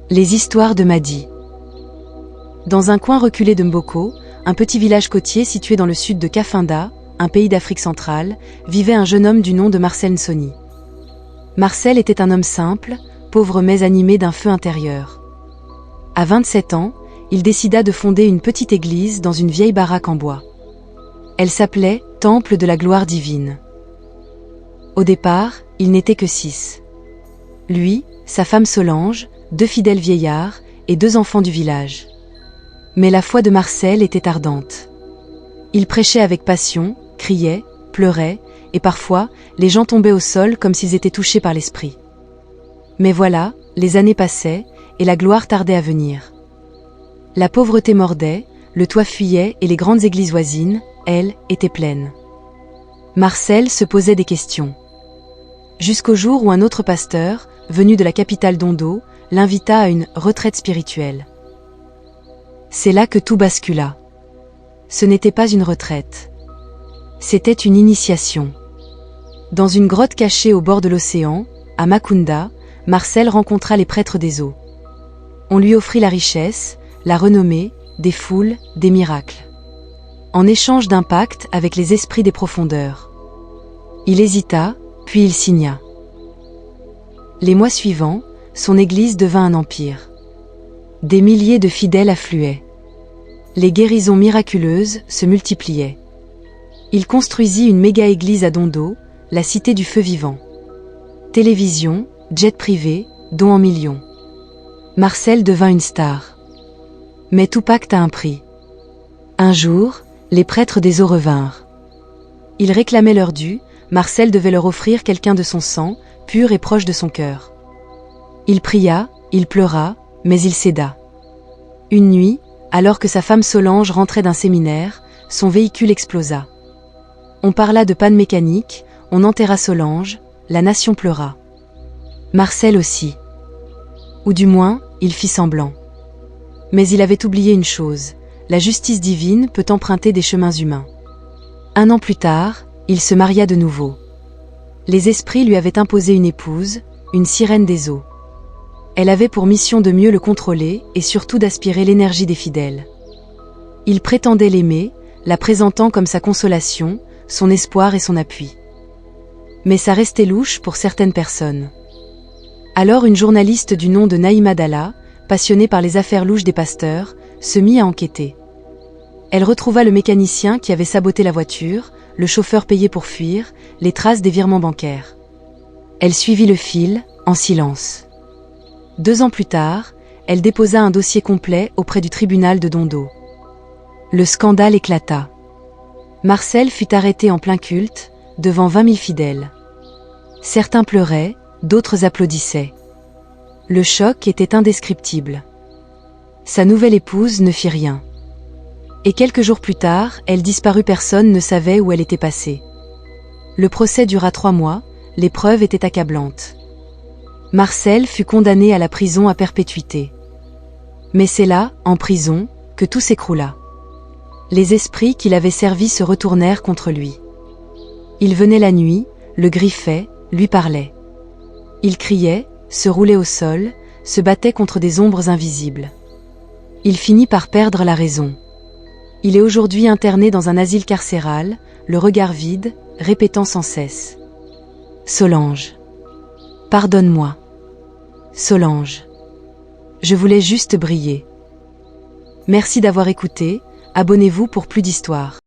Les histoires de Madi. Dans un coin reculé de Mboko, un petit village côtier situé dans le sud de Kafinda, un pays d'Afrique centrale, vivait un jeune homme du nom de Marcel Nsoni. Marcel était un homme simple, pauvre mais animé d'un feu intérieur. À 27 ans, il décida de fonder une petite église dans une vieille baraque en bois. Elle s'appelait « Temple de la gloire divine ». Au départ, ils n'étaient que 6. Lui, sa femme Solange, 2 fidèles vieillards et 2 enfants du village. Mais la foi de Marcel était ardente. Il prêchait avec passion, criait, pleurait, et parfois, les gens tombaient au sol comme s'ils étaient touchés par l'esprit. Mais voilà, les années passaient, et la gloire tardait à venir. La pauvreté mordait, le toit fuyait et les grandes églises voisines, elles, étaient pleines. Marcel se posait des questions. Jusqu'au jour où un autre pasteur, venu de la capitale d'Ondo, l'invita à une retraite spirituelle. C'est là que tout bascula. Ce n'était pas une retraite. C'était une initiation. Dans une grotte cachée au bord de l'océan, à Makunda, Marcel rencontra les prêtres des eaux. On lui offrit la richesse, la renommée, des foules, des miracles. En échange d'un pacte avec les esprits des profondeurs. Il hésita, puis il signa. Les mois suivants, son église devint un empire. Des milliers de fidèles affluaient. Les guérisons miraculeuses se multipliaient. Il construisit une méga-église à Dondo, la cité du feu vivant. Télévision, jet privé, dons en millions. Marcel devint une star. Mais tout pacte a un prix. Un jour, les prêtres des eaux revinrent. Ils réclamaient leur dû, Marcel devait leur offrir quelqu'un de son sang, pur et proche de son cœur. Il pria, il pleura, mais il céda. Une nuit, alors que sa femme Solange rentrait d'un séminaire, son véhicule explosa. On parla de panne mécanique, on enterra Solange, la nation pleura. Marcel aussi. Ou du moins, il fit semblant. Mais il avait oublié une chose, la justice divine peut emprunter des chemins humains. 1 an plus tard, il se maria de nouveau. Les esprits lui avaient imposé une épouse, une sirène des eaux. Elle avait pour mission de mieux le contrôler et surtout d'aspirer l'énergie des fidèles. Il prétendait l'aimer, la présentant comme sa consolation, son espoir et son appui. Mais ça restait louche pour certaines personnes. Alors une journaliste du nom de Naïma Dalla, passionnée par les affaires louches des pasteurs, se mit à enquêter. Elle retrouva le mécanicien qui avait saboté la voiture, le chauffeur payé pour fuir, les traces des virements bancaires. Elle suivit le fil, en silence. 2 ans plus tard, elle déposa un dossier complet auprès du tribunal de Dondo. Le scandale éclata. Marcel fut arrêté en plein culte, devant 20 000 fidèles. Certains pleuraient, d'autres applaudissaient. Le choc était indescriptible. Sa nouvelle épouse ne fit rien. Et quelques jours plus tard, elle disparut, personne ne savait où elle était passée. Le procès dura 3 mois, les preuves étaient accablantes. Marcel fut condamné à la prison à perpétuité. Mais c'est là, en prison, que tout s'écroula. Les esprits qui l'avaient servi se retournèrent contre lui. Ils venaient la nuit, le griffaient, lui parlaient. Il criait, se roulait au sol, se battait contre des ombres invisibles. Il finit par perdre la raison. Il est aujourd'hui interné dans un asile carcéral, le regard vide, répétant sans cesse. Solange. Pardonne-moi. Solange. Je voulais juste briller. Merci d'avoir écouté, abonnez-vous pour plus d'histoires.